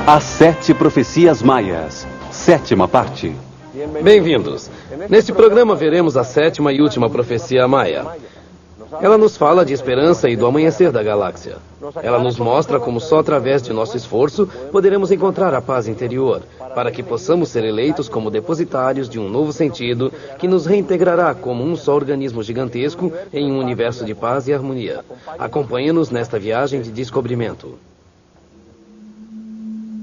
As 7 Profecias Maias, 7ª parte. Bem-vindos. Neste programa veremos a 7ª e última profecia maia. Ela nos fala de esperança e do amanhecer da galáxia. Ela nos mostra como só através de nosso esforço poderemos encontrar a paz interior, para que possamos ser eleitos como depositários de um novo sentido que nos reintegrará como um só organismo gigantesco em um universo de paz e harmonia. Acompanhe-nos nesta viagem de descobrimento.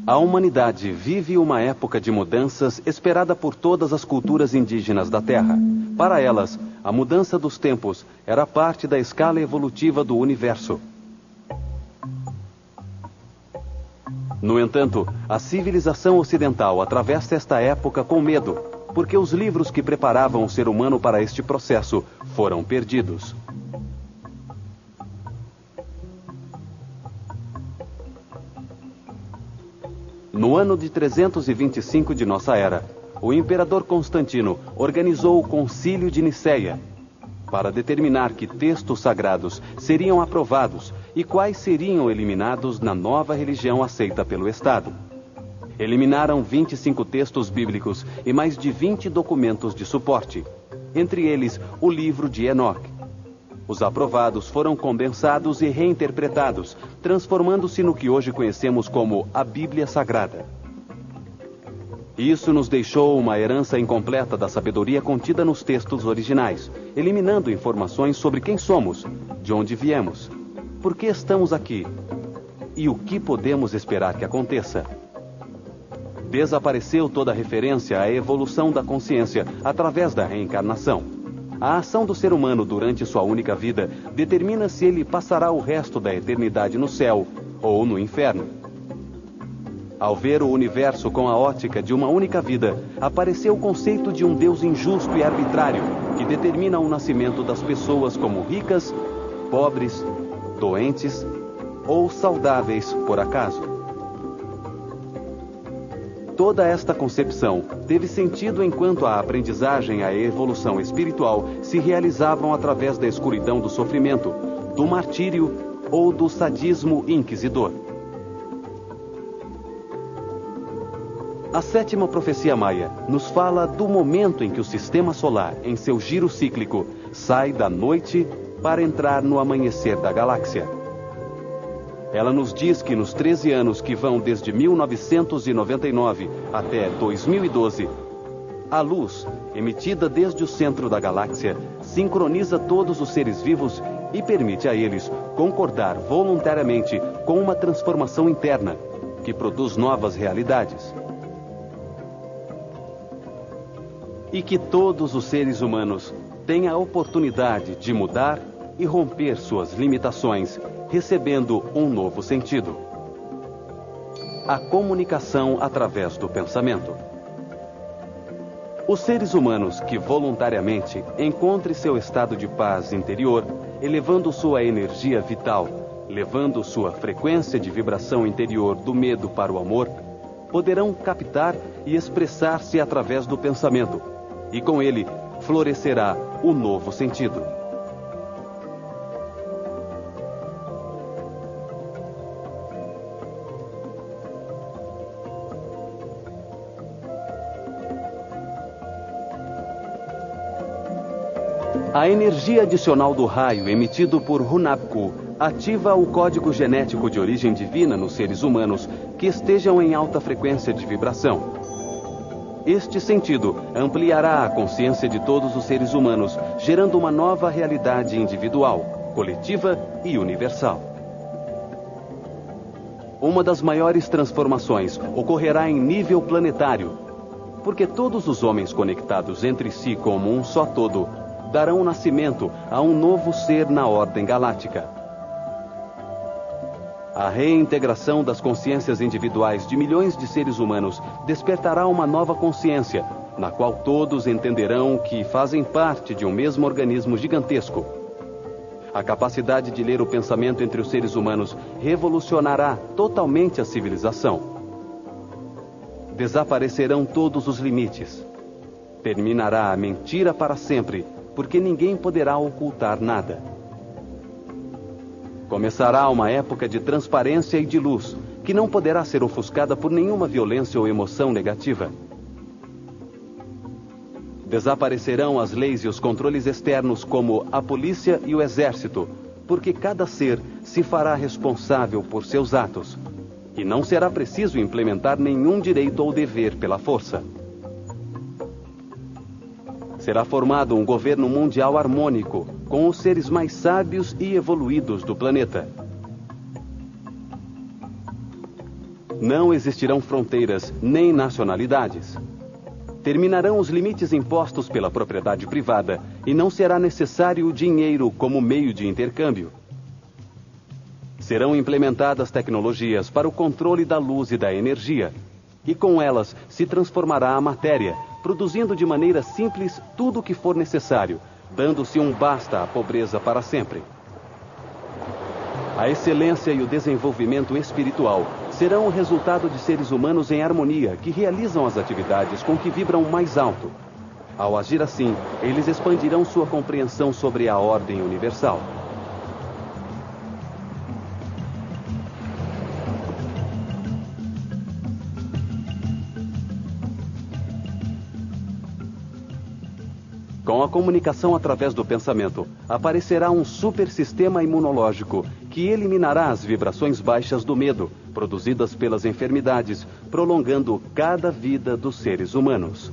A humanidade vive uma época de mudanças esperada por todas as culturas indígenas da Terra. Para elas, a mudança dos tempos era parte da escala evolutiva do universo. No entanto, a civilização ocidental atravessa esta época com medo, porque os livros que preparavam o ser humano para este processo foram perdidos. No ano de 325 de nossa era, o imperador Constantino organizou o Concílio de Niceia para determinar que textos sagrados seriam aprovados e quais seriam eliminados na nova religião aceita pelo Estado. Eliminaram 25 textos bíblicos e mais de 20 documentos de suporte, entre eles o livro de Enoque. Os aprovados foram condensados e reinterpretados, transformando-se no que hoje conhecemos como a Bíblia Sagrada. Isso nos deixou uma herança incompleta da sabedoria contida nos textos originais, eliminando informações sobre quem somos, de onde viemos, por que estamos aqui e o que podemos esperar que aconteça. Desapareceu toda referência à evolução da consciência através da reencarnação. A ação do ser humano durante sua única vida determina se ele passará o resto da eternidade no céu ou no inferno. Ao ver o universo com a ótica de uma única vida, apareceu o conceito de um Deus injusto e arbitrário, que determina o nascimento das pessoas como ricas, pobres, doentes ou saudáveis por acaso. Toda esta concepção teve sentido enquanto a aprendizagem e a evolução espiritual se realizavam através da escuridão do sofrimento, do martírio ou do sadismo inquisidor. A 7ª profecia maia nos fala do momento em que o sistema solar, em seu giro cíclico, sai da noite para entrar no amanhecer da galáxia. Ela nos diz que nos 13 anos que vão desde 1999 até 2012, a luz, emitida desde o centro da galáxia, sincroniza todos os seres vivos e permite a eles concordar voluntariamente com uma transformação interna, que produz novas realidades. E que todos os seres humanos têm a oportunidade de mudar e romper suas limitações, recebendo um novo sentido. A comunicação através do pensamento. Os seres humanos que voluntariamente encontrem seu estado de paz interior, elevando sua energia vital, levando sua frequência de vibração interior do medo para o amor, poderão captar e expressar-se através do pensamento, e com ele florescerá o novo sentido. A energia adicional do raio emitido por Hunabku ativa o código genético de origem divina nos seres humanos que estejam em alta frequência de vibração. Este sentido ampliará a consciência de todos os seres humanos, gerando uma nova realidade individual, coletiva e universal. Uma das maiores transformações ocorrerá em nível planetário, porque todos os homens conectados entre si como um só todo darão nascimento a um novo ser na ordem galáctica. A reintegração das consciências individuais de milhões de seres humanos despertará uma nova consciência, na qual todos entenderão que fazem parte de um mesmo organismo gigantesco. A capacidade de ler o pensamento entre os seres humanos revolucionará totalmente a civilização. Desaparecerão todos os limites. Terminará a mentira para sempre, porque ninguém poderá ocultar nada. Começará uma época de transparência e de luz, que não poderá ser ofuscada por nenhuma violência ou emoção negativa. Desaparecerão as leis e os controles externos como a polícia e o exército, porque cada ser se fará responsável por seus atos, e não será preciso implementar nenhum direito ou dever pela força. Será formado um governo mundial harmônico, com os seres mais sábios e evoluídos do planeta. Não existirão fronteiras nem nacionalidades. Terminarão os limites impostos pela propriedade privada e não será necessário o dinheiro como meio de intercâmbio. Serão implementadas tecnologias para o controle da luz e da energia, e com elas se transformará a matéria, produzindo de maneira simples tudo o que for necessário, dando-se um basta à pobreza para sempre. A excelência e o desenvolvimento espiritual serão o resultado de seres humanos em harmonia que realizam as atividades com que vibram mais alto. Ao agir assim, eles expandirão sua compreensão sobre a ordem universal. Com a comunicação através do pensamento, aparecerá um super sistema imunológico que eliminará as vibrações baixas do medo, produzidas pelas enfermidades, prolongando cada vida dos seres humanos.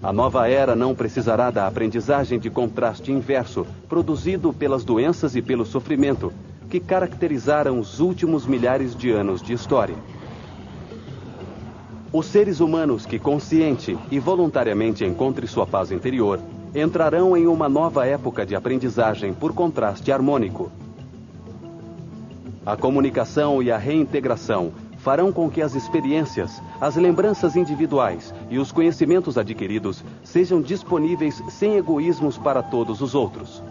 A nova era não precisará da aprendizagem de contraste inverso, produzido pelas doenças e pelo sofrimento, que caracterizaram os últimos milhares de anos de história. Os seres humanos que consciente e voluntariamente encontrem sua paz interior entrarão em uma nova época de aprendizagem por contraste harmônico. A comunicação e a reintegração farão com que as experiências, as lembranças individuais e os conhecimentos adquiridos sejam disponíveis sem egoísmos para todos os outros.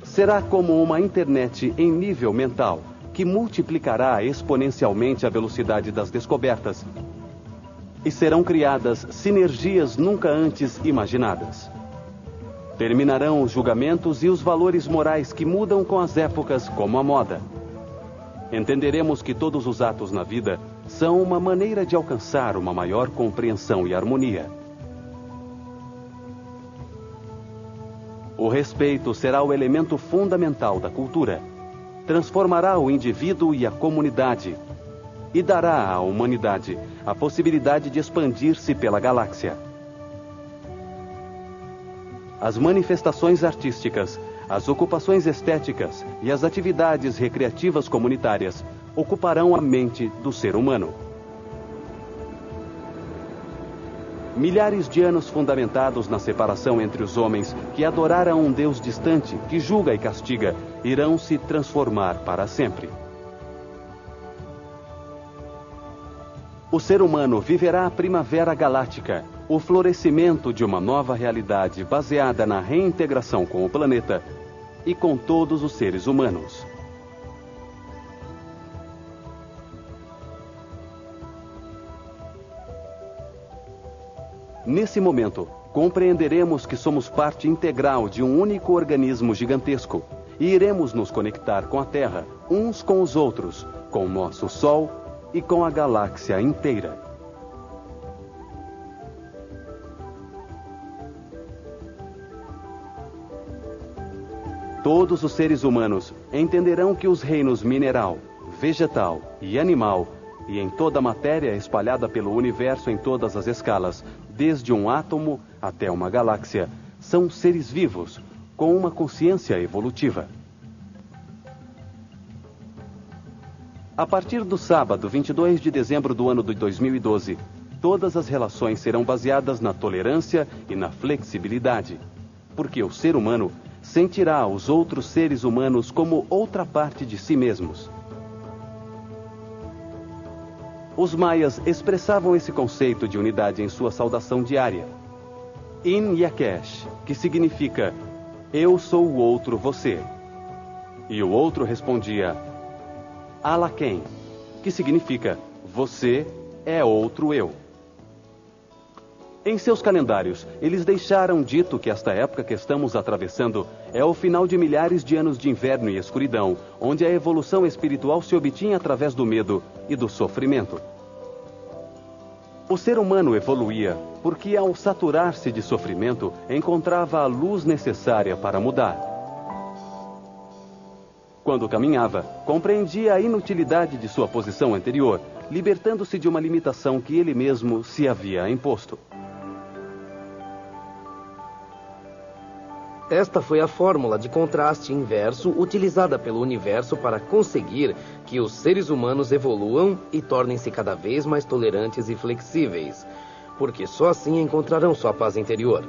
Será como uma internet em nível mental, que multiplicará exponencialmente a velocidade das descobertas, e serão criadas sinergias nunca antes imaginadas. Terminarão os julgamentos e os valores morais que mudam com as épocas, como a moda. Entenderemos que todos os atos na vida são uma maneira de alcançar uma maior compreensão e harmonia. O respeito será o elemento fundamental da cultura. Transformará o indivíduo e a comunidade e dará à humanidade a possibilidade de expandir-se pela galáxia. As manifestações artísticas, as ocupações estéticas e as atividades recreativas comunitárias ocuparão a mente do ser humano. Milhares de anos fundamentados na separação entre os homens que adoraram um Deus distante, que julga e castiga, irão se transformar para sempre. O ser humano viverá a primavera galáctica, o florescimento de uma nova realidade baseada na reintegração com o planeta e com todos os seres humanos. Nesse momento, compreenderemos que somos parte integral de um único organismo gigantesco e iremos nos conectar com a Terra, uns com os outros, com o nosso Sol e com a galáxia inteira. Todos os seres humanos entenderão que os reinos mineral, vegetal e animal, e em toda a matéria espalhada pelo universo em todas as escalas, desde um átomo até uma galáxia, são seres vivos, com uma consciência evolutiva. A partir do sábado, 22 de dezembro do ano de 2012, todas as relações serão baseadas na tolerância e na flexibilidade, porque o ser humano sentirá os outros seres humanos como outra parte de si mesmos. Os maias expressavam esse conceito de unidade em sua saudação diária. In Yakesh, que significa eu sou o outro você. E o outro respondia Alaken, que significa você é outro eu. Em seus calendários, eles deixaram dito que esta época que estamos atravessando é o final de milhares de anos de inverno e escuridão, onde a evolução espiritual se obtinha através do medo e do sofrimento. O ser humano evoluía porque, ao saturar-se de sofrimento, encontrava a luz necessária para mudar. Quando caminhava, compreendia a inutilidade de sua posição anterior, libertando-se de uma limitação que ele mesmo se havia imposto. Esta foi a fórmula de contraste inverso utilizada pelo universo para conseguir que os seres humanos evoluam e tornem-se cada vez mais tolerantes e flexíveis, porque só assim encontrarão sua paz interior.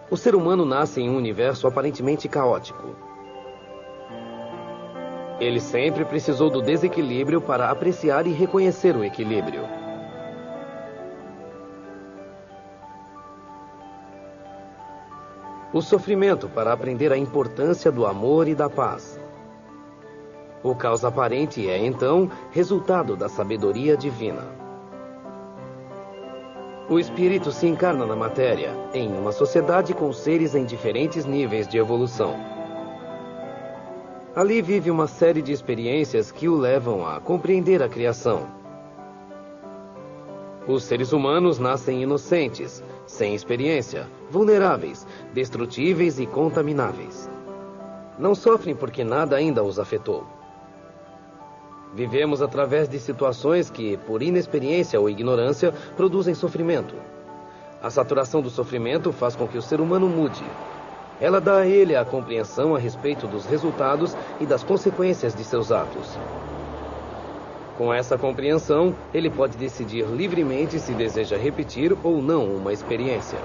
O ser humano nasce em um universo aparentemente caótico. Ele sempre precisou do desequilíbrio para apreciar e reconhecer o equilíbrio. O sofrimento para aprender a importância do amor e da paz. O caos aparente é, então, resultado da sabedoria divina. O espírito se encarna na matéria, em uma sociedade com seres em diferentes níveis de evolução. Ali vive uma série de experiências que o levam a compreender a criação. Os seres humanos nascem inocentes, sem experiência, vulneráveis, destrutíveis e contamináveis. Não sofrem porque nada ainda os afetou. Vivemos através de situações que, por inexperiência ou ignorância, produzem sofrimento. A saturação do sofrimento faz com que o ser humano mude. Ela dá a ele a compreensão a respeito dos resultados e das consequências de seus atos. Com essa compreensão, ele pode decidir livremente se deseja repetir ou não uma experiência.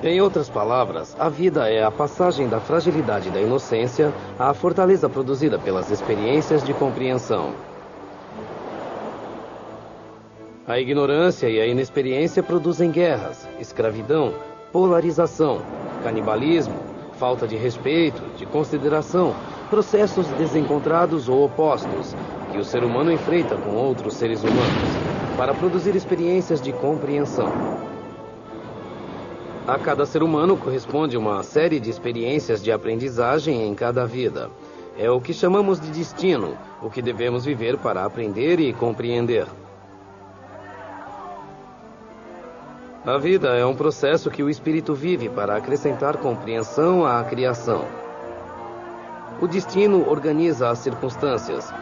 Em outras palavras, a vida é a passagem da fragilidade da inocência à fortaleza produzida pelas experiências de compreensão. A ignorância e a inexperiência produzem guerras, escravidão, polarização, canibalismo, falta de respeito, de consideração, processos desencontrados ou opostos que o ser humano enfrenta com outros seres humanos para produzir experiências de compreensão. A cada ser humano corresponde uma série de experiências de aprendizagem em cada vida. É o que chamamos de destino, o que devemos viver para aprender e compreender. A vida é um processo que o espírito vive para acrescentar compreensão à criação. O destino organiza as circunstâncias,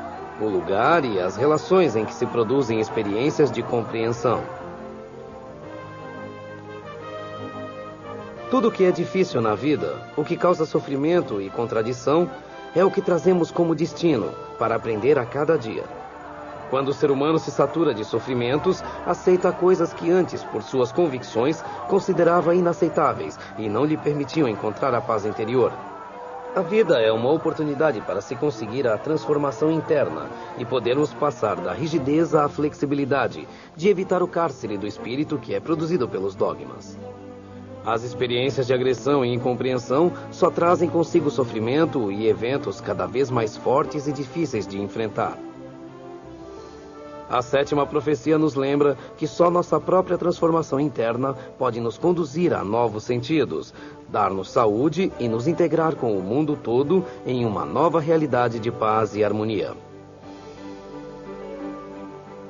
o lugar e as relações em que se produzem experiências de compreensão. Tudo o que é difícil na vida, o que causa sofrimento e contradição, é o que trazemos como destino para aprender a cada dia. Quando o ser humano se satura de sofrimentos, aceita coisas que antes, por suas convicções, considerava inaceitáveis e não lhe permitiam encontrar a paz interior. A vida é uma oportunidade para se conseguir a transformação interna e podermos passar da rigidez à flexibilidade, de evitar o cárcere do espírito que é produzido pelos dogmas. As experiências de agressão e incompreensão só trazem consigo sofrimento e eventos cada vez mais fortes e difíceis de enfrentar. A sétima profecia nos lembra que só nossa própria transformação interna pode nos conduzir a novos sentidos, dar-nos saúde e nos integrar com o mundo todo em uma nova realidade de paz e harmonia.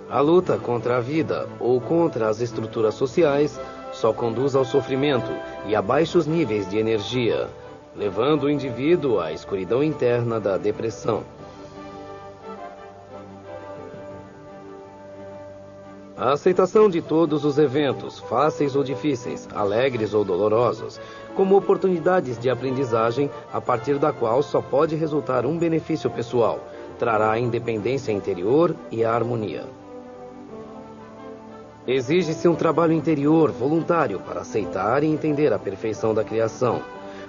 A luta contra a vida ou contra as estruturas sociais só conduz ao sofrimento e a baixos níveis de energia, levando o indivíduo à escuridão interna da depressão. A aceitação de todos os eventos, fáceis ou difíceis, alegres ou dolorosos, como oportunidades de aprendizagem a partir da qual só pode resultar um benefício pessoal, trará a independência interior e a harmonia. Exige-se um trabalho interior voluntário para aceitar e entender a perfeição da criação.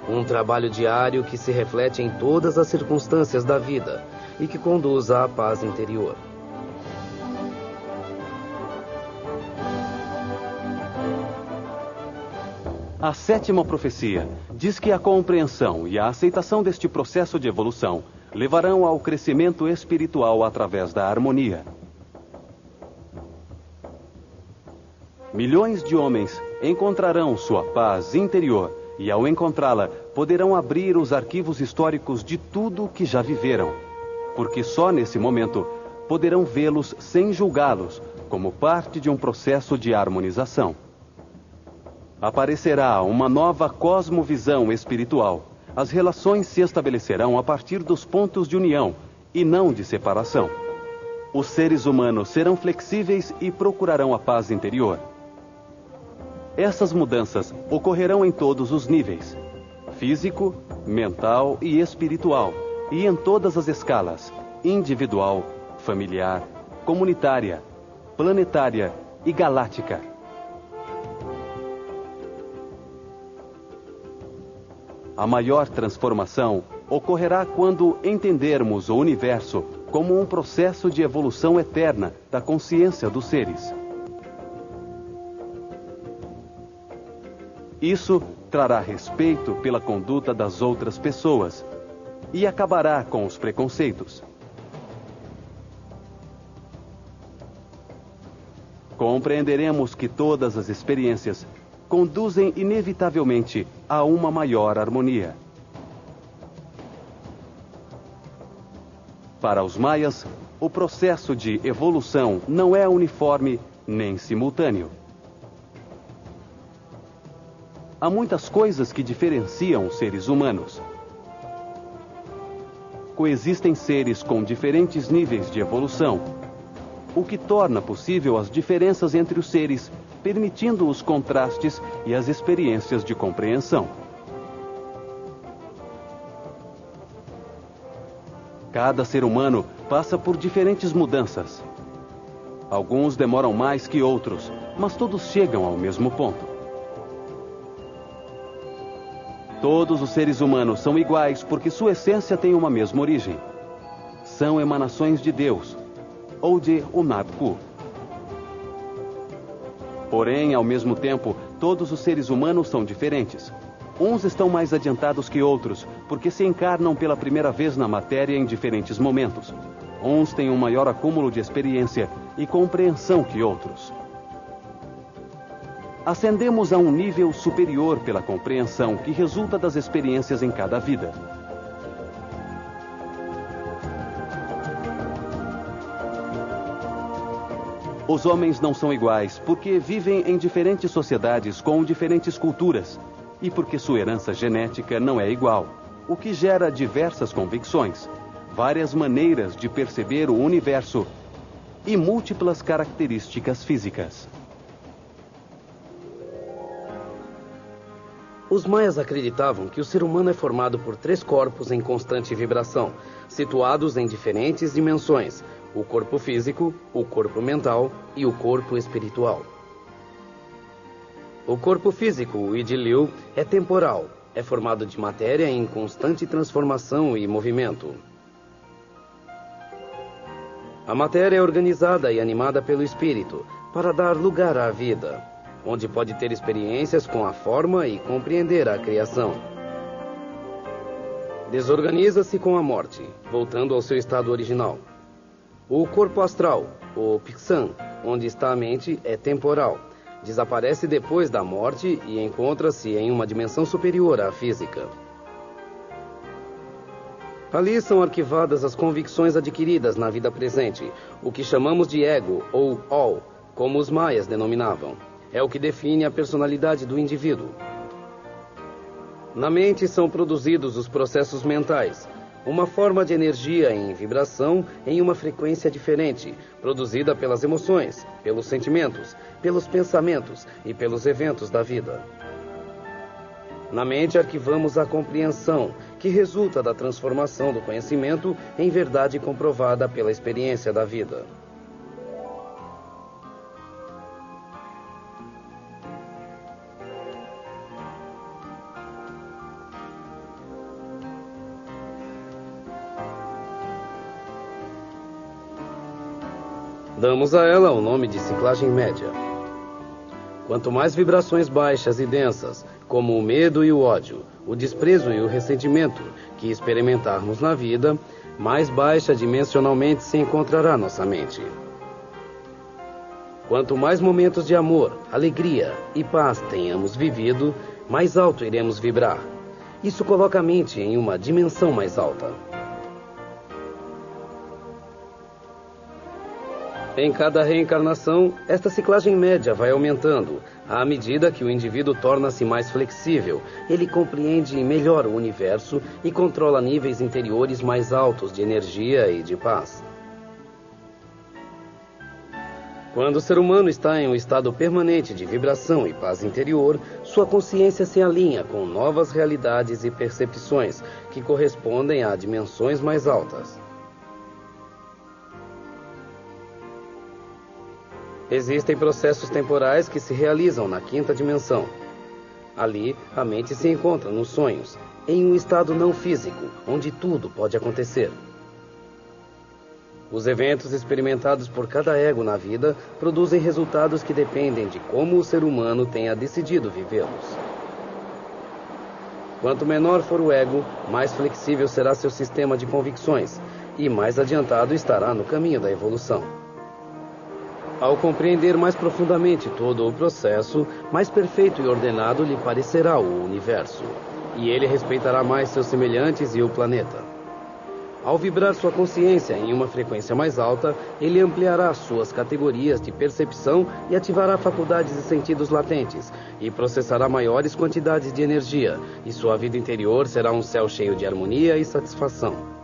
Um trabalho diário que se reflete em todas as circunstâncias da vida e que conduza à paz interior. A sétima profecia diz que a compreensão e a aceitação deste processo de evolução levarão ao crescimento espiritual através da harmonia. Milhões de homens encontrarão sua paz interior e, ao encontrá-la, poderão abrir os arquivos históricos de tudo o que já viveram, porque só nesse momento poderão vê-los sem julgá-los, como parte de um processo de harmonização. Aparecerá uma nova cosmovisão espiritual. As relações se estabelecerão a partir dos pontos de união e não de separação. Os seres humanos serão flexíveis e procurarão a paz interior. Essas mudanças ocorrerão em todos os níveis: físico, mental e espiritual, e em todas as escalas: individual, familiar, comunitária, planetária e galáctica. A maior transformação ocorrerá quando entendermos o universo como um processo de evolução eterna da consciência dos seres. Isso trará respeito pela conduta das outras pessoas e acabará com os preconceitos. Compreenderemos que todas as experiências conduzem inevitavelmente a uma maior harmonia. Para os maias, o processo de evolução não é uniforme nem simultâneo. Há muitas coisas que diferenciam os seres humanos. Coexistem seres com diferentes níveis de evolução, o que torna possível as diferenças entre os seres, permitindo os contrastes e as experiências de compreensão. Cada ser humano passa por diferentes mudanças. Alguns demoram mais que outros, mas todos chegam ao mesmo ponto. Todos os seres humanos são iguais porque sua essência tem uma mesma origem. São emanações de Deus, ou de Unapku. Porém, ao mesmo tempo, todos os seres humanos são diferentes. Uns estão mais adiantados que outros, porque se encarnam pela primeira vez na matéria em diferentes momentos. Uns têm um maior acúmulo de experiência e compreensão que outros. Ascendemos a um nível superior pela compreensão que resulta das experiências em cada vida. Os homens não são iguais porque vivem em diferentes sociedades com diferentes culturas e porque sua herança genética não é igual, o que gera diversas convicções, várias maneiras de perceber o universo e múltiplas características físicas. Os maias acreditavam que o ser humano é formado por 3 corpos em constante vibração, situados em diferentes dimensões: o corpo físico, o corpo mental e o corpo espiritual. O corpo físico, o Idiliu, é temporal, é formado de matéria em constante transformação e movimento. A matéria é organizada e animada pelo espírito para dar lugar à vida, onde pode ter experiências com a forma e compreender a criação. Desorganiza-se com a morte, voltando ao seu estado original. O corpo astral, o Pixan, onde está a mente, é temporal. Desaparece depois da morte e encontra-se em uma dimensão superior à física. Ali são arquivadas as convicções adquiridas na vida presente, o que chamamos de ego ou all, como os maias denominavam. É o que define a personalidade do indivíduo. Na mente são produzidos os processos mentais, uma forma de energia em vibração em uma frequência diferente, produzida pelas emoções, pelos sentimentos, pelos pensamentos e pelos eventos da vida. Na mente arquivamos a compreensão, que resulta da transformação do conhecimento em verdade comprovada pela experiência da vida. Damos a ela o nome de ciclagem média. Quanto mais vibrações baixas e densas, como o medo e o ódio, o desprezo e o ressentimento, que experimentarmos na vida, mais baixa dimensionalmente se encontrará nossa mente. Quanto mais momentos de amor, alegria e paz tenhamos vivido, mais alto iremos vibrar. Isso coloca a mente em uma dimensão mais alta. Em cada reencarnação, esta ciclagem média vai aumentando. À medida que o indivíduo torna-se mais flexível, ele compreende melhor o universo e controla níveis interiores mais altos de energia e de paz. Quando o ser humano está em um estado permanente de vibração e paz interior, sua consciência se alinha com novas realidades e percepções que correspondem a dimensões mais altas. Existem processos temporais que se realizam na quinta dimensão. Ali, a mente se encontra nos sonhos, em um estado não físico, onde tudo pode acontecer. Os eventos experimentados por cada ego na vida produzem resultados que dependem de como o ser humano tenha decidido vivê-los. Quanto menor for o ego, mais flexível será seu sistema de convicções e mais adiantado estará no caminho da evolução. Ao compreender mais profundamente todo o processo, mais perfeito e ordenado lhe parecerá o universo, e ele respeitará mais seus semelhantes e o planeta. Ao vibrar sua consciência em uma frequência mais alta, ele ampliará suas categorias de percepção e ativará faculdades e sentidos latentes, e processará maiores quantidades de energia, e sua vida interior será um céu cheio de harmonia e satisfação.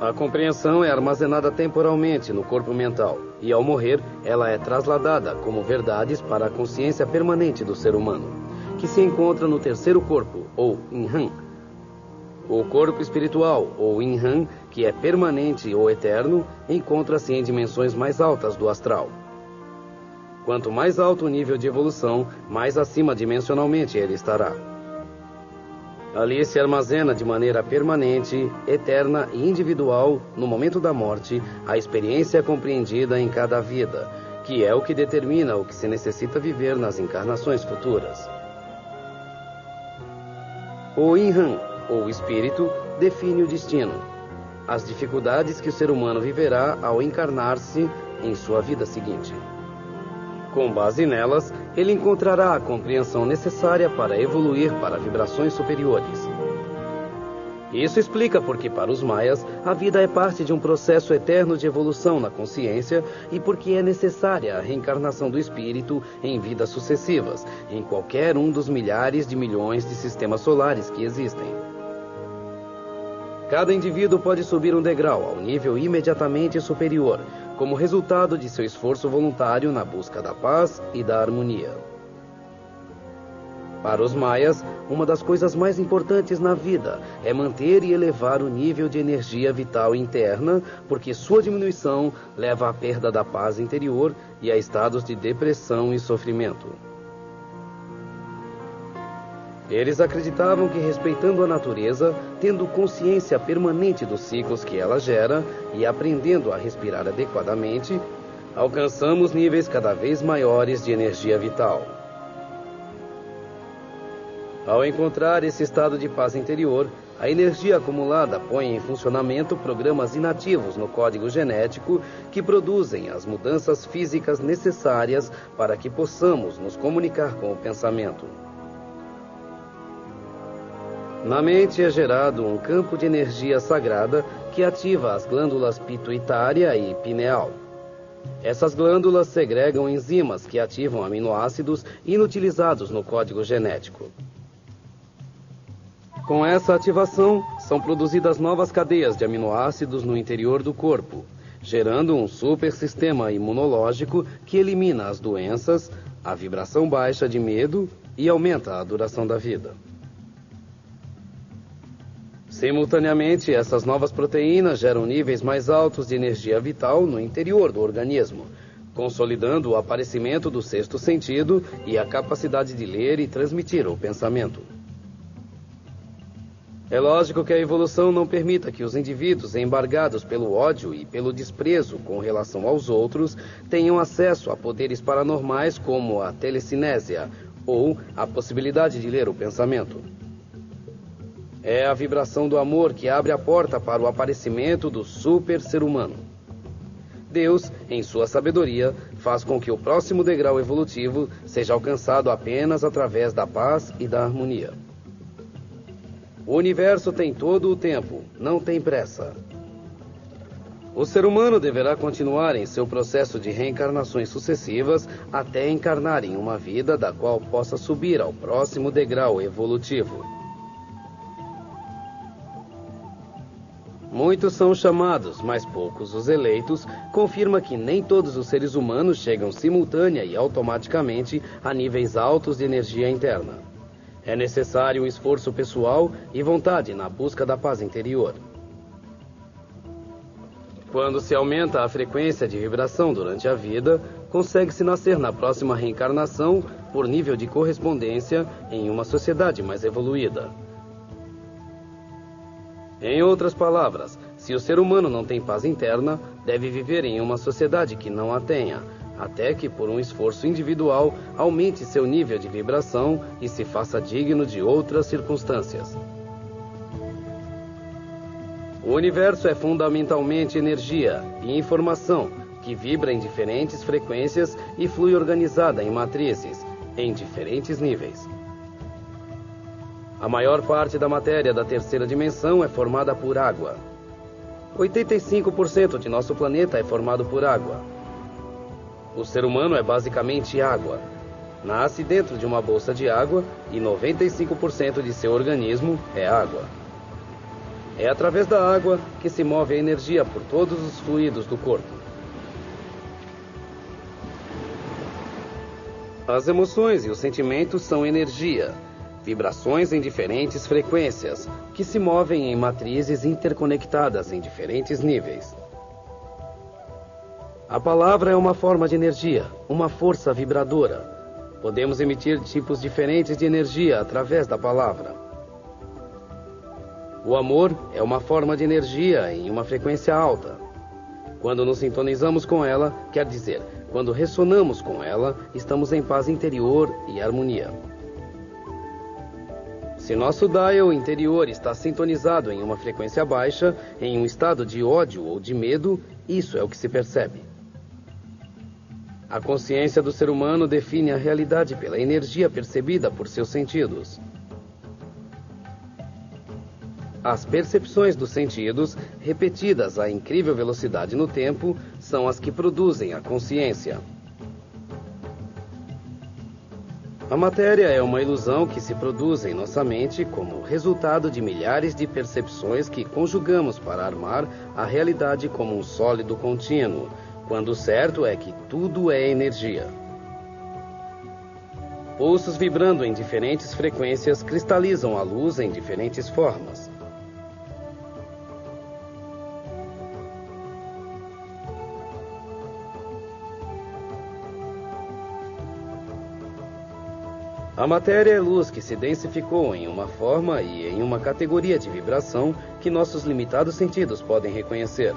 A compreensão é armazenada temporalmente no corpo mental, e ao morrer, ela é trasladada como verdades para a consciência permanente do ser humano, que se encontra no terceiro corpo, ou Inhan. O corpo espiritual, ou Inhan, que é permanente ou eterno, encontra-se em dimensões mais altas do astral. Quanto mais alto o nível de evolução, mais acima dimensionalmente ele estará. Ali se armazena de maneira permanente, eterna e individual, no momento da morte, a experiência compreendida em cada vida, que é o que determina o que se necessita viver nas encarnações futuras. O Inhan, ou espírito, define o destino, as dificuldades que o ser humano viverá ao encarnar-se em sua vida seguinte. Com base nelas, ele encontrará a compreensão necessária para evoluir para vibrações superiores. Isso explica porque, para os maias, a vida é parte de um processo eterno de evolução na consciência e porque é necessária a reencarnação do espírito em vidas sucessivas, em qualquer um dos milhares de milhões de sistemas solares que existem. Cada indivíduo pode subir um degrau ao nível imediatamente superior, como resultado de seu esforço voluntário na busca da paz e da harmonia. Para os maias, uma das coisas mais importantes na vida é manter e elevar o nível de energia vital interna, porque sua diminuição leva à perda da paz interior e a estados de depressão e sofrimento. Eles acreditavam que, respeitando a natureza, tendo consciência permanente dos ciclos que ela gera e aprendendo a respirar adequadamente, alcançamos níveis cada vez maiores de energia vital. Ao encontrar esse estado de paz interior, a energia acumulada põe em funcionamento programas inativos no código genético que produzem as mudanças físicas necessárias para que possamos nos comunicar com o pensamento. Na mente é gerado um campo de energia sagrada que ativa as glândulas pituitária e pineal. Essas glândulas segregam enzimas que ativam aminoácidos inutilizados no código genético. Com essa ativação, são produzidas novas cadeias de aminoácidos no interior do corpo, gerando um supersistema imunológico que elimina as doenças, a vibração baixa de medo e aumenta a duração da vida. Simultaneamente, essas novas proteínas geram níveis mais altos de energia vital no interior do organismo, consolidando o aparecimento do sexto sentido e a capacidade de ler e transmitir o pensamento. É lógico que a evolução não permita que os indivíduos embargados pelo ódio e pelo desprezo com relação aos outros tenham acesso a poderes paranormais como a telecinésia ou a possibilidade de ler o pensamento. É a vibração do amor que abre a porta para o aparecimento do super ser humano. Deus, em sua sabedoria, faz com que o próximo degrau evolutivo seja alcançado apenas através da paz e da harmonia. O universo tem todo o tempo, não tem pressa. O ser humano deverá continuar em seu processo de reencarnações sucessivas até encarnar em uma vida da qual possa subir ao próximo degrau evolutivo. Muitos são os chamados, mas poucos os eleitos, confirma que nem todos os seres humanos chegam simultânea e automaticamente a níveis altos de energia interna. É necessário um esforço pessoal e vontade na busca da paz interior. Quando se aumenta a frequência de vibração durante a vida, consegue-se nascer na próxima reencarnação por nível de correspondência em uma sociedade mais evoluída. Em outras palavras, se o ser humano não tem paz interna, deve viver em uma sociedade que não a tenha, até que, por um esforço individual, aumente seu nível de vibração e se faça digno de outras circunstâncias. O universo é fundamentalmente energia e informação que vibra em diferentes frequências e flui organizada em matrizes, em diferentes níveis. A maior parte da matéria da terceira dimensão é formada por água. 85% de nosso planeta é formado por água. O ser humano é basicamente água. Nasce dentro de uma bolsa de água e 95% de seu organismo é água. É através da água que se move a energia por todos os fluidos do corpo. As emoções e os sentimentos são energia, vibrações em diferentes frequências, que se movem em matrizes interconectadas em diferentes níveis. A palavra é uma forma de energia, uma força vibradora. Podemos emitir tipos diferentes de energia através da palavra. O amor é uma forma de energia em uma frequência alta. Quando nos sintonizamos com ela, quer dizer, quando ressonamos com ela, estamos em paz interior e harmonia. Se nosso dial interior está sintonizado em uma frequência baixa, em um estado de ódio ou de medo, isso é o que se percebe. A consciência do ser humano define a realidade pela energia percebida por seus sentidos. As percepções dos sentidos, repetidas a incrível velocidade no tempo, são as que produzem a consciência. A matéria é uma ilusão que se produz em nossa mente como resultado de milhares de percepções que conjugamos para armar a realidade como um sólido contínuo, quando o certo é que tudo é energia. Pulsos vibrando em diferentes frequências cristalizam a luz em diferentes formas. A matéria é luz que se densificou em uma forma e em uma categoria de vibração que nossos limitados sentidos podem reconhecer.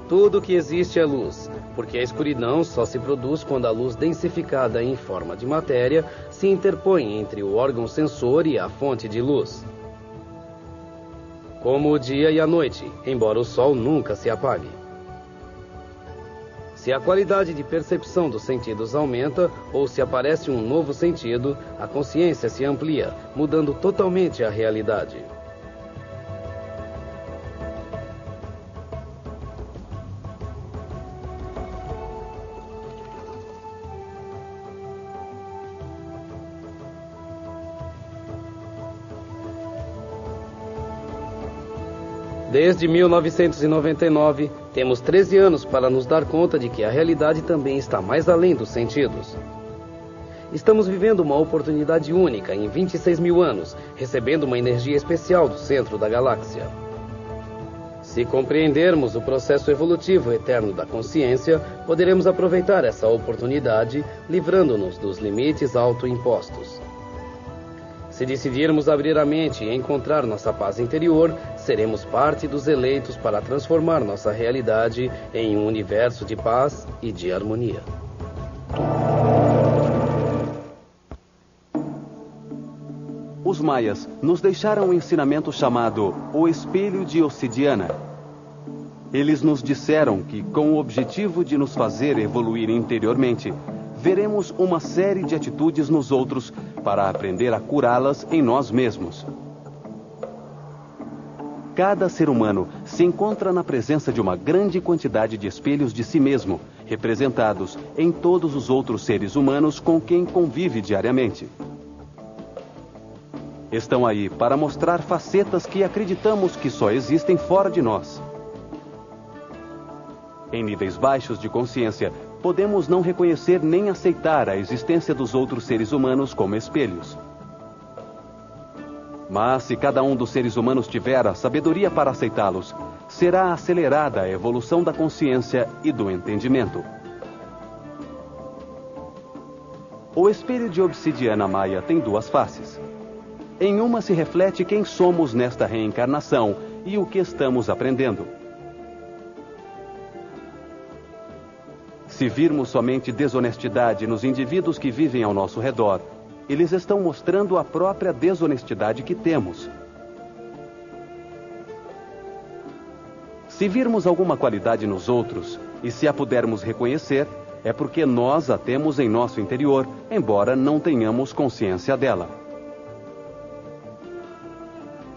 Tudo que existe é luz, porque a escuridão só se produz quando a luz densificada em forma de matéria se interpõe entre o órgão sensor e a fonte de luz. Como o dia e a noite, embora o sol nunca se apague. Se a qualidade de percepção dos sentidos aumenta ou se aparece um novo sentido, a consciência se amplia, mudando totalmente a realidade. Desde 1999, temos 13 anos para nos dar conta de que a realidade também está mais além dos sentidos. Estamos vivendo uma oportunidade única em 26 mil anos, recebendo uma energia especial do centro da galáxia. Se compreendermos o processo evolutivo eterno da consciência, poderemos aproveitar essa oportunidade, livrando-nos dos limites autoimpostos. Se decidirmos abrir a mente e encontrar nossa paz interior, seremos parte dos eleitos para transformar nossa realidade em um universo de paz e de harmonia. Os maias nos deixaram um ensinamento chamado o Espelho de Obsidiana. Eles nos disseram que, com o objetivo de nos fazer evoluir interiormente, veremos uma série de atitudes nos outros para aprender a curá-las em nós mesmos. Cada ser humano se encontra na presença de uma grande quantidade de espelhos de si mesmo, representados em todos os outros seres humanos com quem convive diariamente. Estão aí para mostrar facetas que acreditamos que só existem fora de nós. Em níveis baixos de consciência, podemos não reconhecer nem aceitar a existência dos outros seres humanos como espelhos. Mas se cada um dos seres humanos tiver a sabedoria para aceitá-los, será acelerada a evolução da consciência e do entendimento. O espelho de obsidiana maia tem duas faces. Em uma se reflete quem somos nesta reencarnação e o que estamos aprendendo. Se virmos somente desonestidade nos indivíduos que vivem ao nosso redor, eles estão mostrando a própria desonestidade que temos. Se virmos alguma qualidade nos outros, e se a pudermos reconhecer, é porque nós a temos em nosso interior, embora não tenhamos consciência dela.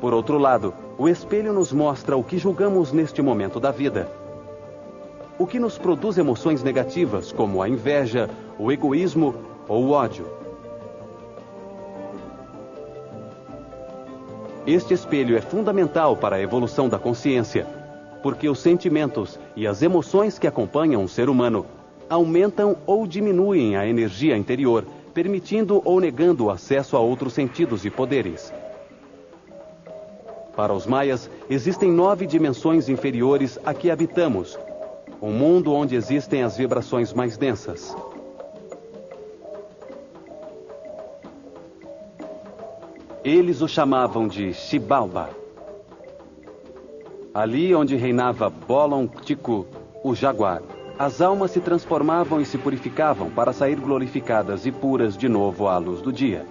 Por outro lado, o espelho nos mostra o que julgamos neste momento da vida. O que nos produz emoções negativas, como a inveja, o egoísmo ou o ódio. Este espelho é fundamental para a evolução da consciência, porque os sentimentos e as emoções que acompanham um ser humano aumentam ou diminuem a energia interior, permitindo ou negando o acesso a outros sentidos e poderes. Para os maias, existem 9 dimensões inferiores a que habitamos, um mundo onde existem as vibrações mais densas. Eles o chamavam de Xibalba. Ali onde reinava Bolon Tiku, o jaguar, as almas se transformavam e se purificavam para sair glorificadas e puras de novo à luz do dia.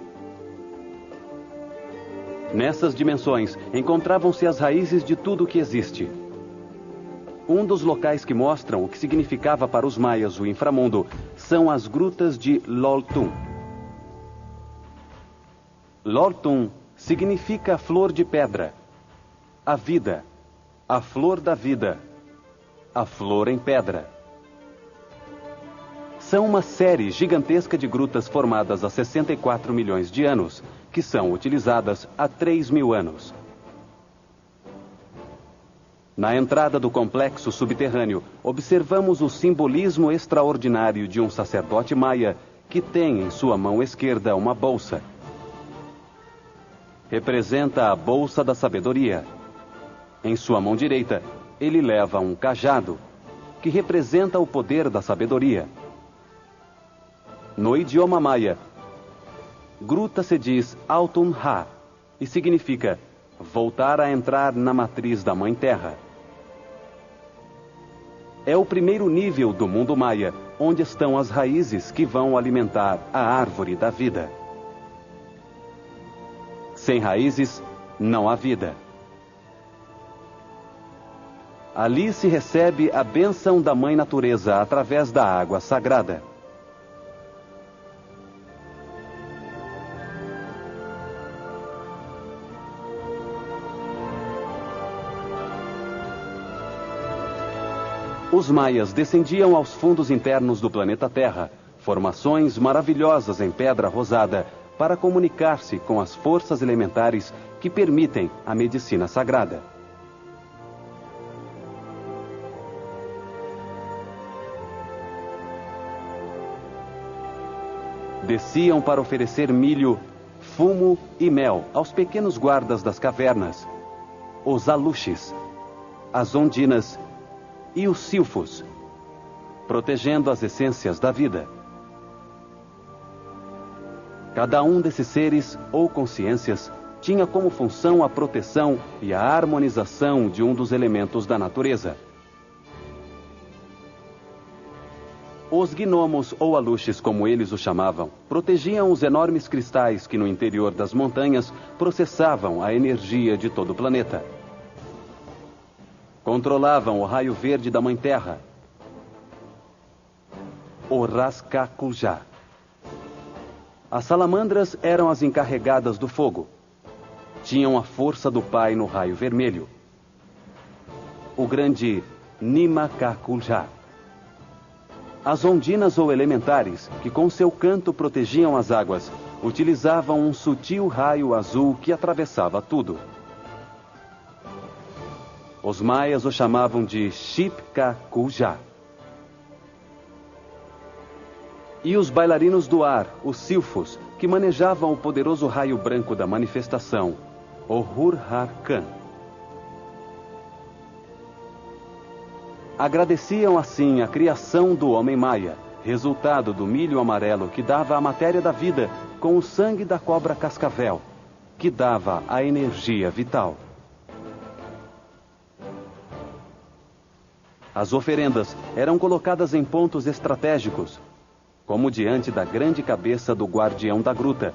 Nessas dimensões encontravam-se as raízes de tudo o que existe. Um dos locais que mostram o que significava para os maias o inframundo são as grutas de Loltun. Loltun significa flor de pedra, a vida, a flor da vida, a flor em pedra. São uma série gigantesca de grutas formadas há 64 milhões de anos, que são utilizadas há 3.000 anos. Na entrada do complexo subterrâneo, observamos o simbolismo extraordinário de um sacerdote maia que tem em sua mão esquerda uma bolsa. Representa a bolsa da sabedoria. Em sua mão direita, ele leva um cajado, que representa o poder da sabedoria. No idioma maia, gruta se diz Altun-Ha e significa voltar a entrar na matriz da Mãe Terra. É o primeiro nível do mundo maia, onde estão as raízes que vão alimentar a árvore da vida. Sem raízes, não há vida. Ali se recebe a bênção da Mãe Natureza através da água sagrada. Os maias descendiam aos fundos internos do planeta Terra, formações maravilhosas em pedra rosada, para comunicar-se com as forças elementares que permitem a medicina sagrada. Desciam para oferecer milho, fumo e mel aos pequenos guardas das cavernas, os aluxes, as ondinas e os silfos, protegendo as essências da vida. Cada um desses seres ou consciências tinha como função a proteção e a harmonização de um dos elementos da natureza. Os gnomos, ou aluxes como eles o chamavam, protegiam os enormes cristais que no interior das montanhas processavam a energia de todo o planeta. Controlavam o raio verde da Mãe Terra, o Raskakuljá. As salamandras eram as encarregadas do fogo. Tinham a força do Pai no raio vermelho, o grande Nimakakuljá. As ondinas ou elementares, que com seu canto protegiam as águas, utilizavam um sutil raio azul que atravessava tudo. Os maias o chamavam de Xipkakuljá. E os bailarinos do ar, os silfos, que manejavam o poderoso raio branco da manifestação, o Hurharkan. Agradeciam assim a criação do homem maia, resultado do milho amarelo que dava a matéria da vida, com o sangue da cobra cascavel, que dava a energia vital. As oferendas eram colocadas em pontos estratégicos, como diante da grande cabeça do guardião da gruta,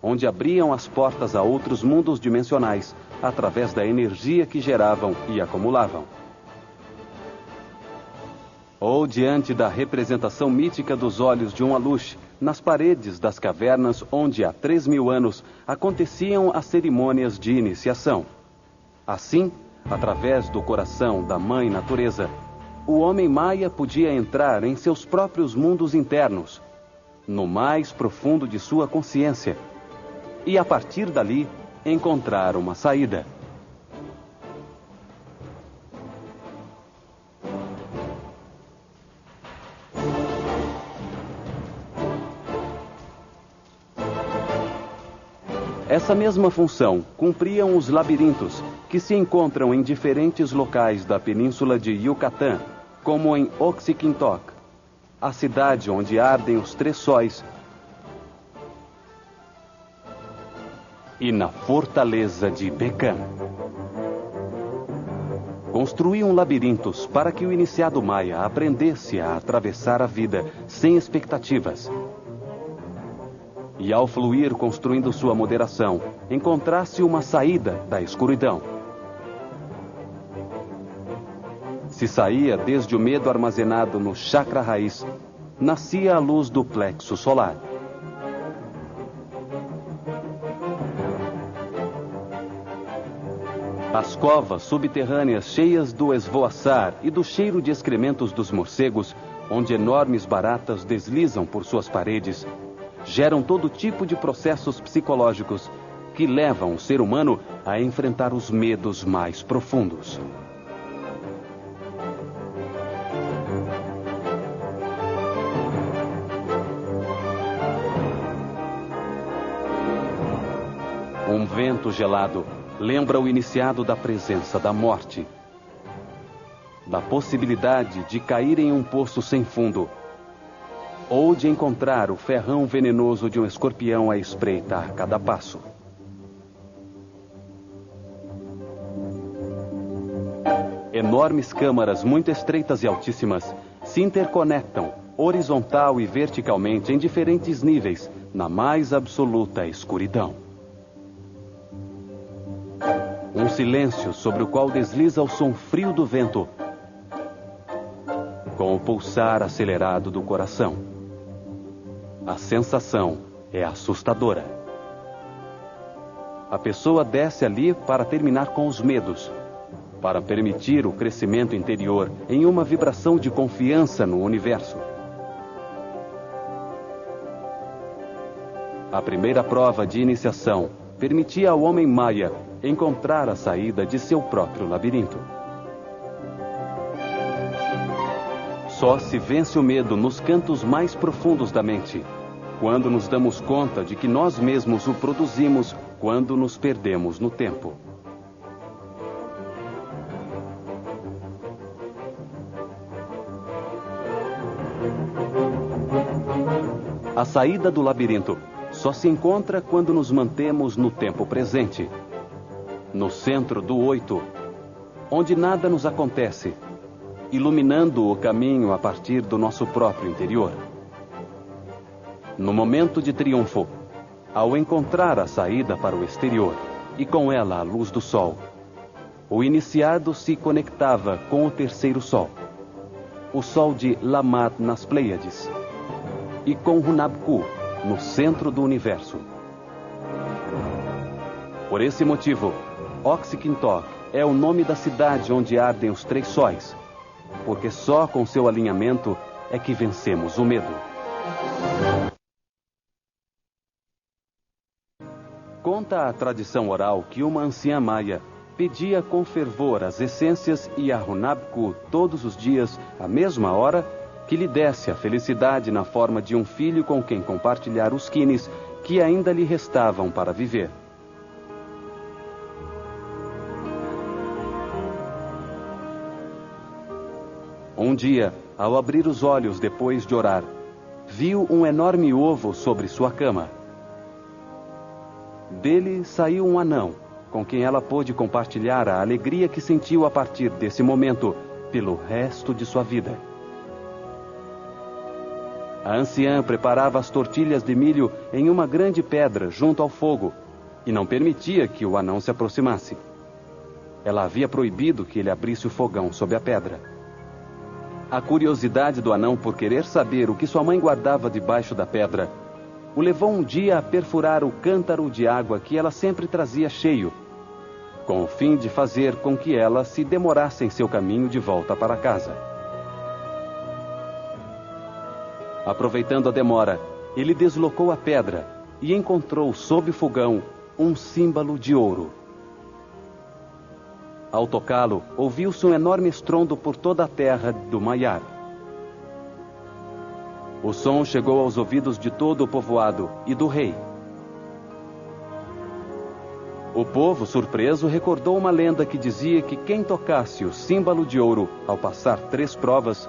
onde abriam as portas a outros mundos dimensionais, através da energia que geravam e acumulavam. Ou diante da representação mítica dos olhos de um aluxe, nas paredes das cavernas onde há 3.000 anos aconteciam as cerimônias de iniciação. Assim, através do coração da Mãe Natureza, o homem maia podia entrar em seus próprios mundos internos, no mais profundo de sua consciência, e a partir dali encontrar uma saída. Essa mesma função cumpriam os labirintos, que se encontram em diferentes locais da península de Yucatán, como em Oxyquintoc, a cidade onde ardem os 3 sóis, e na fortaleza de Becan. Construíam labirintos para que o iniciado maia aprendesse a atravessar a vida sem expectativas. E ao fluir construindo sua moderação, encontrasse uma saída da escuridão. Se saía desde o medo armazenado no chakra raiz, nascia a luz do plexo solar. As covas subterrâneas cheias do esvoaçar e do cheiro de excrementos dos morcegos, onde enormes baratas deslizam por suas paredes, geram todo tipo de processos psicológicos que levam o ser humano a enfrentar os medos mais profundos. Um vento gelado lembra o iniciado da presença da morte, da possibilidade de cair em um poço sem fundo, ou de encontrar o ferrão venenoso de um escorpião à espreita a cada passo. Enormes câmaras muito estreitas e altíssimas se interconectam horizontal e verticalmente em diferentes níveis, na mais absoluta escuridão. Um silêncio sobre o qual desliza o som frio do vento, com o pulsar acelerado do coração. A sensação é assustadora. A pessoa desce ali para terminar com os medos, para permitir o crescimento interior em uma vibração de confiança no universo. A primeira prova de iniciação permitia ao homem maia encontrar a saída de seu próprio labirinto. Só se vence o medo nos cantos mais profundos da mente, quando nos damos conta de que nós mesmos o produzimos quando nos perdemos no tempo. A saída do labirinto só se encontra quando nos mantemos no tempo presente, no centro do 8, onde nada nos acontece, iluminando o caminho a partir do nosso próprio interior. No momento de triunfo, ao encontrar a saída para o exterior e com ela a luz do sol, o iniciado se conectava com o terceiro sol, o sol de Lammat nas Pleiades, e com Hunabku, no centro do universo. Por esse motivo, Oxykintok é o nome da cidade onde ardem os 3 sóis, porque só com seu alinhamento é que vencemos o medo. Conta a tradição oral que uma anciã maia pedia com fervor as essências e a Hunabku todos os dias, à mesma hora, que lhe desse a felicidade na forma de um filho com quem compartilhar os quines que ainda lhe restavam para viver. Um dia, ao abrir os olhos depois de orar, viu um enorme ovo sobre sua cama. Dele saiu um anão, com quem ela pôde compartilhar a alegria que sentiu a partir desse momento, pelo resto de sua vida. A anciã preparava as tortilhas de milho em uma grande pedra junto ao fogo e não permitia que o anão se aproximasse. Ela havia proibido que ele abrisse o fogão sob a pedra. A curiosidade do anão por querer saber o que sua mãe guardava debaixo da pedra o levou um dia a perfurar o cântaro de água que ela sempre trazia cheio, com o fim de fazer com que ela se demorasse em seu caminho de volta para casa. Aproveitando a demora, ele deslocou a pedra e encontrou sob o fogão um símbolo de ouro. Ao tocá-lo, ouviu-se um enorme estrondo por toda a terra do Maiar. O som chegou aos ouvidos de todo o povoado e do rei. O povo, surpreso, recordou uma lenda que dizia que quem tocasse o símbolo de ouro ao passar 3 provas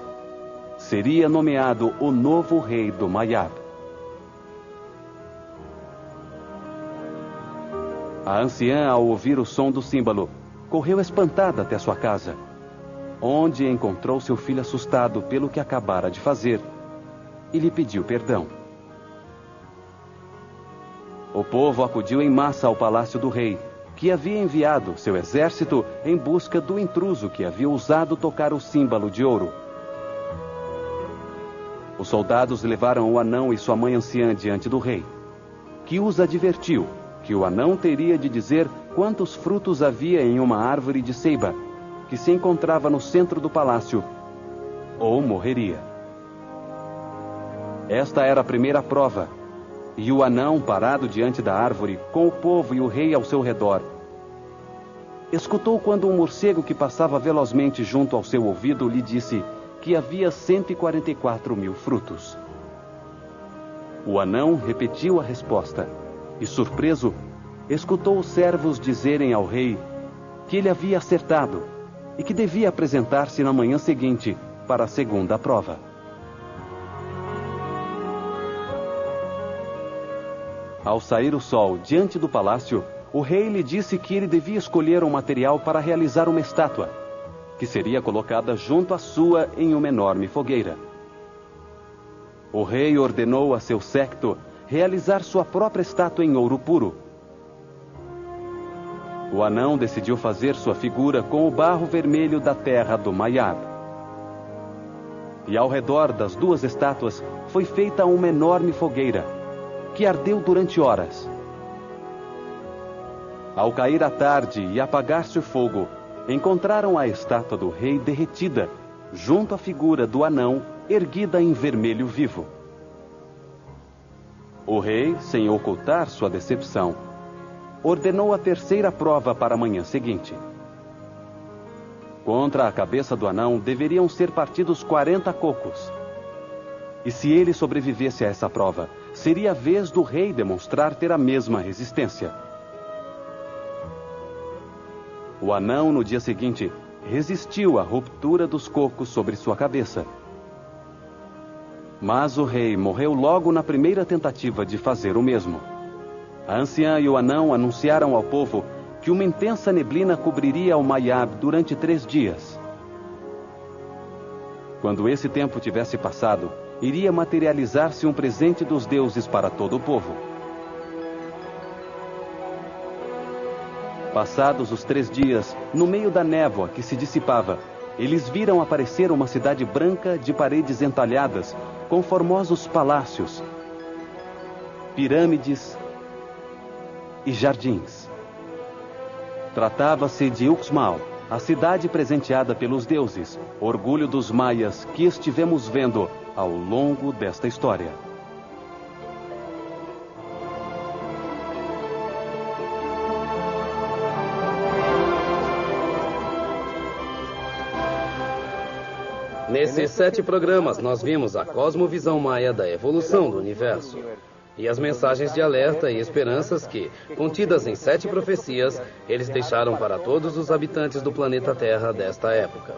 seria nomeado o novo rei do Maiar. A anciã, ao ouvir o som do símbolo, correu espantada até sua casa, onde encontrou seu filho assustado pelo que acabara de fazer e lhe pediu perdão. O povo acudiu em massa ao palácio do rei, que havia enviado seu exército em busca do intruso que havia ousado tocar o símbolo de ouro. Os soldados levaram o anão e sua mãe anciã diante do rei, que os advertiu que o anão teria de dizer quantos frutos havia em uma árvore de ceiba, que se encontrava no centro do palácio, ou morreria. Esta era a primeira prova, e o anão, parado diante da árvore, com o povo e o rei ao seu redor, escutou quando um morcego que passava velozmente junto ao seu ouvido lhe disse que havia 144.000 frutos. O anão repetiu a resposta e, surpreso, escutou os servos dizerem ao rei que ele havia acertado e que devia apresentar-se na manhã seguinte para a segunda prova. Ao sair o sol diante do palácio, o rei lhe disse que ele devia escolher um material para realizar uma estátua, que seria colocada junto à sua em uma enorme fogueira. O rei ordenou a seu séquito realizar sua própria estátua em ouro puro. O anão decidiu fazer sua figura com o barro vermelho da terra do Maiar. E ao redor das 2 estátuas foi feita uma enorme fogueira, que ardeu durante horas. Ao cair a tarde e apagar-se o fogo, encontraram a estátua do rei derretida, junto à figura do anão, erguida em vermelho vivo. O rei, sem ocultar sua decepção, ordenou a terceira prova para a manhã seguinte. Contra a cabeça do anão deveriam ser partidos 40 cocos. E se ele sobrevivesse a essa prova, seria a vez do rei demonstrar ter a mesma resistência. O anão, no dia seguinte, resistiu à ruptura dos cocos sobre sua cabeça. Mas o rei morreu logo na primeira tentativa de fazer o mesmo. A anciã e o anão anunciaram ao povo que uma intensa neblina cobriria o Maiab durante 3 dias. Quando esse tempo tivesse passado, iria materializar-se um presente dos deuses para todo o povo. Passados os 3 dias, no meio da névoa que se dissipava, eles viram aparecer uma cidade branca de paredes entalhadas, com formosos palácios, pirâmides e jardins. Tratava-se de Uxmal, a cidade presenteada pelos deuses, orgulho dos maias que estivemos vendo ao longo desta história. Nesses 7 programas, nós vimos a cosmovisão maia da evolução do universo e as mensagens de alerta e esperanças que, contidas em 7 profecias, eles deixaram para todos os habitantes do planeta Terra desta época.